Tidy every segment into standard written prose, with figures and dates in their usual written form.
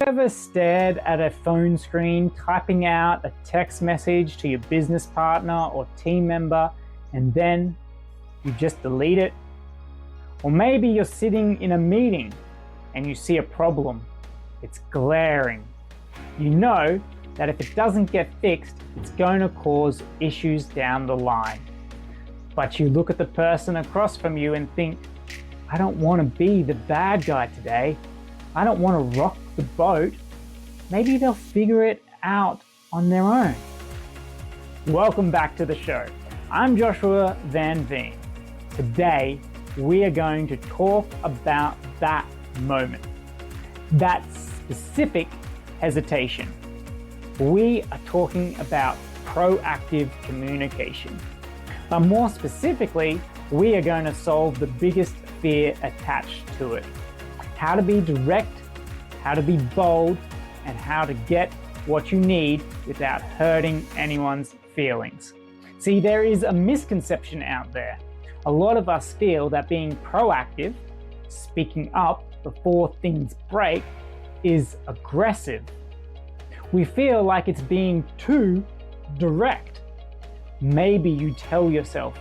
ever stared at a phone screen, typing out a text message to your business partner or team member, and then you just delete it? Or maybe you're sitting in a meeting and you see a problem. It's glaring. You know that if it doesn't get fixed, it's going to cause issues down the line. But you look at the person across from you and think, I don't want to be the bad guy today. I don't want to rock the boat. Maybe they'll figure it out on their own. Welcome back to the show. I'm Joshua Van Veen. Today, we are going to talk about that moment, that specific hesitation. We are talking about proactive communication. But more specifically, we are going to solve the biggest fear attached to it. How to be direct, how to be bold, and how to get what you need without hurting anyone's feelings. See, there is a misconception out there. A lot of us feel that being proactive, speaking up before things break, is aggressive. We feel like it's being too direct. Maybe you tell yourself,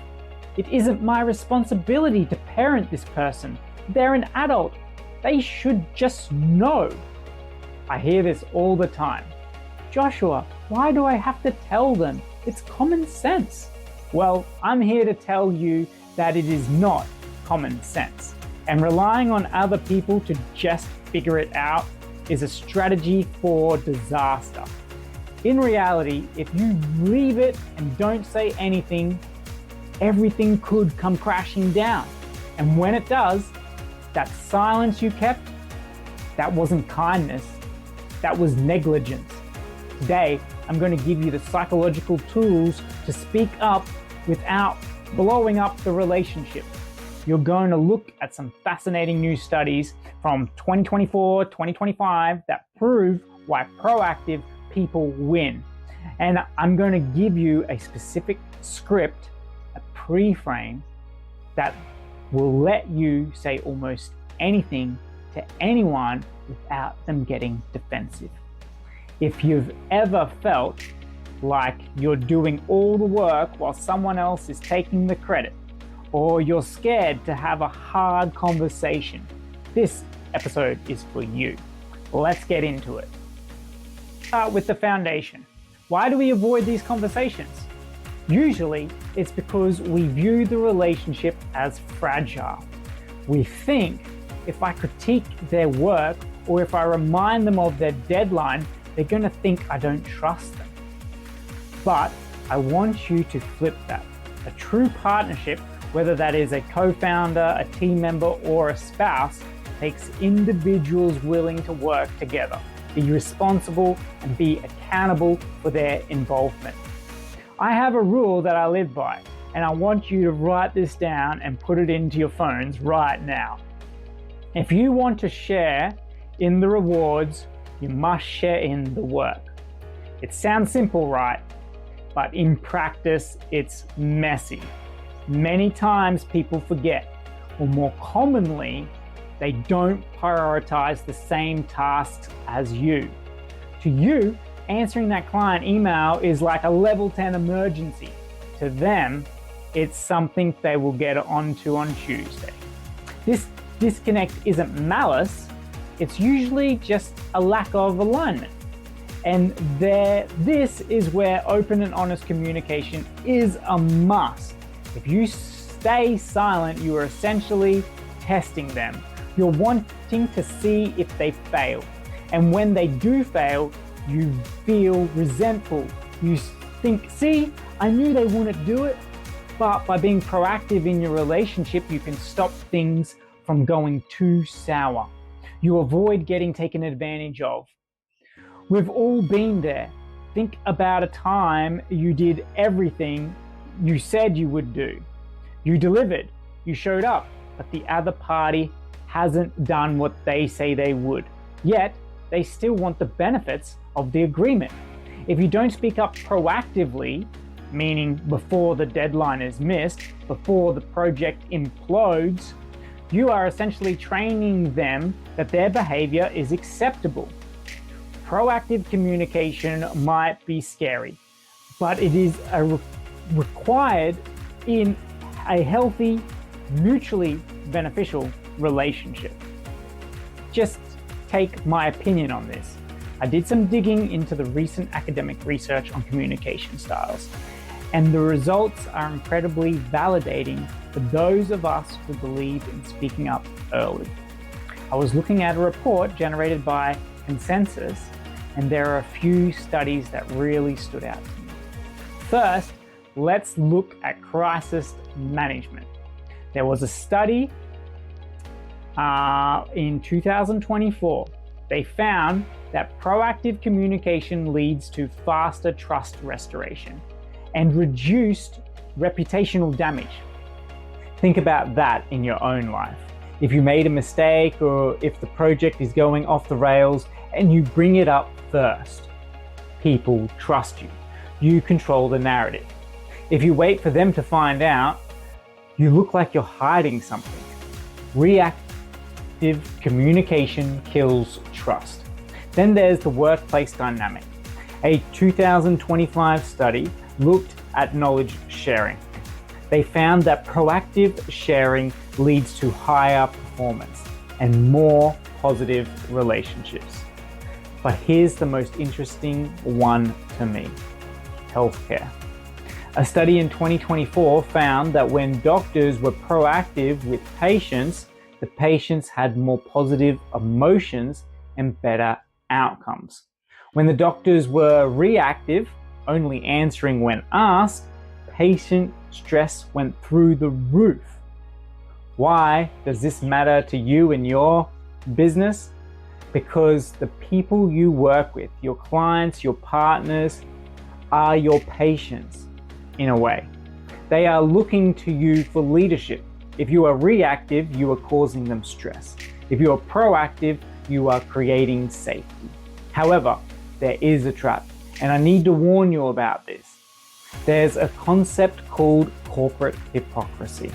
it isn't my responsibility to parent this person. They're an adult. They should just know. I hear this all the time. Joshua, why do I have to tell them? It's common sense. Well, I'm here to tell you that it is not common sense. And relying on other people to just figure it out is a strategy for disaster. In reality, if you leave it and don't say anything, everything could come crashing down. And when it does, that silence you kept, that wasn't kindness, that was negligence. Today, I'm going to give you the psychological tools to speak up without blowing up the relationship. You're going to look at some fascinating new studies from 2024, 2025 that prove why proactive people win. And I'm going to give you a specific script, a pre-frame that will let you say almost anything to anyone without them getting defensive. If you've ever felt like you're doing all the work while someone else is taking the credit, or you're scared to have a hard conversation, this episode is for you. Let's get into it. Start with the foundation. Why do we avoid these conversations? Usually, it's because we view the relationship as fragile. We think if I critique their work or if I remind them of their deadline, they're going to think I don't trust them. But I want you to flip that. A true partnership, whether that is a co-founder, a team member, or a spouse, takes individuals willing to work together, be responsible, and be accountable for their involvement. I have a rule that I live by, and I want you to write this down and put it into your phones right now. If you want to share in the rewards, you must share in the work. It sounds simple, right? But in practice, it's messy. Many times people forget, or more commonly, they don't prioritize the same tasks as you. To you, answering that client email is like a level 10 emergency. To them, it's something they will get onto on Tuesday. This disconnect isn't malice, it's usually just a lack of alignment. And this is where open and honest communication is a must. If you stay silent, you are essentially testing them. You're wanting to see if they fail. And when they do fail, you feel resentful. You think, see, I knew they wouldn't do it. But by being proactive in your relationship, you can stop things from going too sour. You avoid getting taken advantage of. We've all been there. Think about a time you did everything you said you would do. You delivered, you showed up, but the other party hasn't done what they say they would. Yet, they still want the benefits of the agreement. If you don't speak up proactively, meaning before the deadline is missed, before the project implodes, you are essentially training them that their behavior is acceptable. proactive communication might be scary, but it is required in a healthy, mutually beneficial relationship. Just take my opinion on this. I did some digging into the recent academic research on communication styles, and the results are incredibly validating for those of us who believe in speaking up early. I was looking at a report generated by Consensus, and there are a few studies that really stood out to me. First, let's look at crisis management. There was a study in 2024. They found that proactive communication leads to faster trust restoration and reduced reputational damage. Think about that in your own life. If you made a mistake or if the project is going off the rails and you bring it up first, people trust you. You control the narrative. If you wait for them to find out, you look like you're hiding something. Reactive communication kills trust. Then there's the workplace dynamic. A 2025 study looked at knowledge sharing. They found that proactive sharing leads to higher performance and more positive relationships. But here's the most interesting one to me: healthcare. A study in 2024 found that when doctors were proactive with patients, the patients had more positive emotions and better outcomes. When the doctors were reactive, only answering when asked, patient stress went through the roof. Why does this matter to you and your business? Because the people you work with, your clients, your partners, are your patients in a way. They are looking to you for leadership. If you are reactive, you are causing them stress. If you are proactive, you are creating safety. However, there is a trap, and I need to warn you about this. There's a concept called corporate hypocrisy.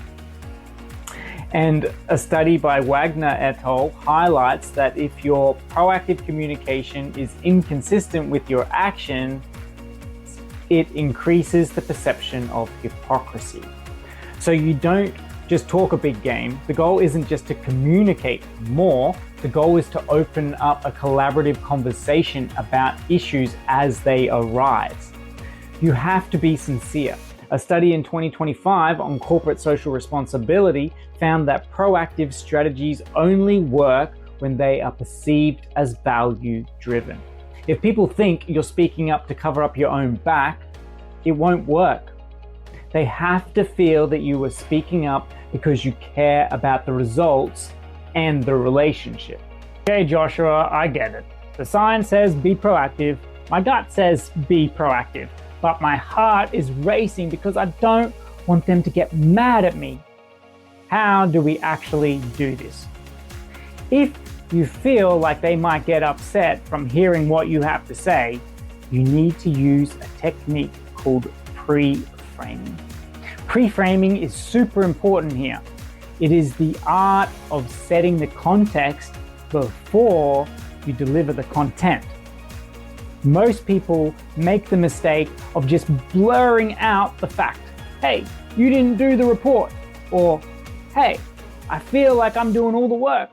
And a study by Wagner et al. Highlights that if your proactive communication is inconsistent with your action, it increases the perception of hypocrisy. So you don't just talk a big game. The goal isn't just to communicate more. The goal is to open up a collaborative conversation about issues as they arise. You have to be sincere. A study in 2025 on corporate social responsibility found that proactive strategies only work when they are perceived as value-driven. If people think you're speaking up to cover up your own back, it won't work. They have to feel that you are speaking up because you care about the results and the relationship. Okay, Joshua, I get it. The science says be proactive. My gut says be proactive. But my heart is racing because I don't want them to get mad at me. How do we actually do this? If you feel like they might get upset from hearing what you have to say, you need to use a technique called pre-framing. Pre-framing is super important here. It is the art of setting the context before you deliver the content. Most people make the mistake of just blurring out the fact, hey, you didn't do the report, or hey, I feel like I'm doing all the work.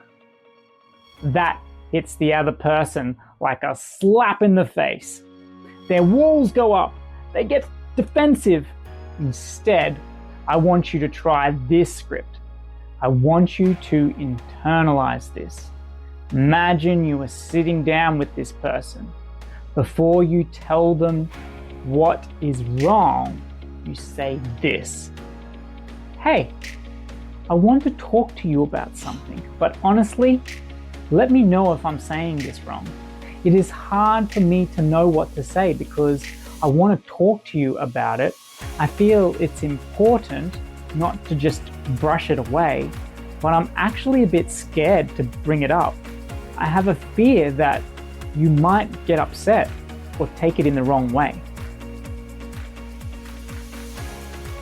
That hits the other person like a slap in the face. Their walls go up, they get defensive. Instead, I want you to try this script. I want you to internalize this. Imagine you are sitting down with this person. Before you tell them what is wrong, you say this: hey, I want to talk to you about something, but honestly, let me know if I'm saying this wrong. It is hard for me to know what to say because I want to talk to you about it. I feel it's important not to just brush it away, but I'm actually a bit scared to bring it up. I have a fear that you might get upset or take it in the wrong way.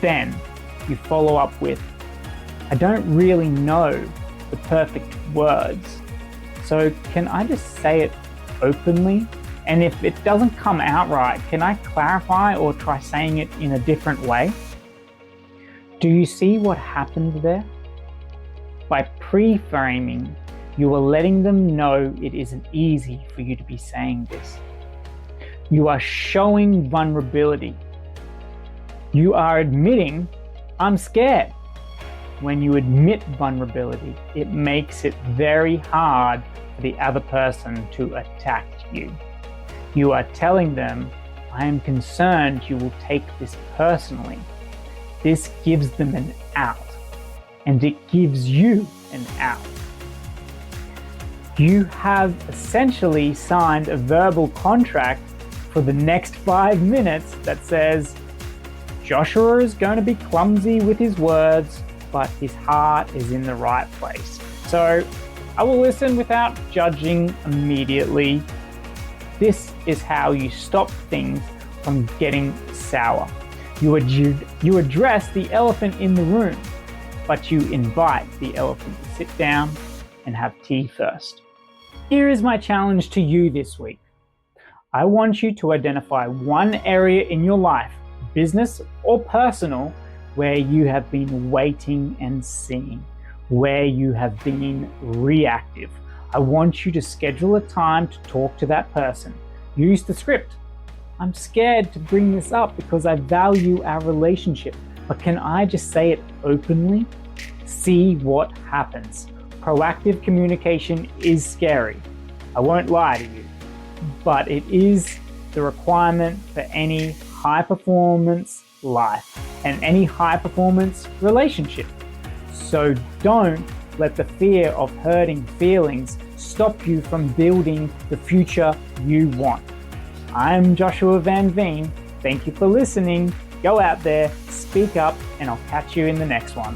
Then you follow up with, I don't really know the perfect words, so can I just say it openly And if it doesn't come out right, can I clarify or try saying it in a different way? Do you see what happened there? By pre-framing, you are letting them know it isn't easy for you to be saying this. You are showing vulnerability. You are admitting, I'm scared. When you admit vulnerability, it makes it very hard for the other person to attack you. You are telling them, I am concerned you will take this personally. This gives them an out, and it gives you an out. You have essentially signed a verbal contract for the next 5 minutes that says, Joshua is going to be clumsy with his words, but his heart is in the right place. So I will listen without judging immediately. This is how you stop things from getting sour. You address the elephant in the room, but you invite the elephant to sit down and have tea first. Here is my challenge to you this week. I want you to identify one area in your life, business or personal, where you have been waiting and seeing, where you have been reactive. I want you to schedule a time to talk to that person. Use the script. I'm scared to bring this up because I value our relationship, but can I just say it openly? See what happens. Proactive communication is scary. I won't lie to you, but it is the requirement for any high-performance life and any high-performance relationship. So don't let the fear of hurting feelings stop you from building the future you want. I'm Joshua Van Veen. Thank you for listening. Go out there, speak up, and I'll catch you in the next one.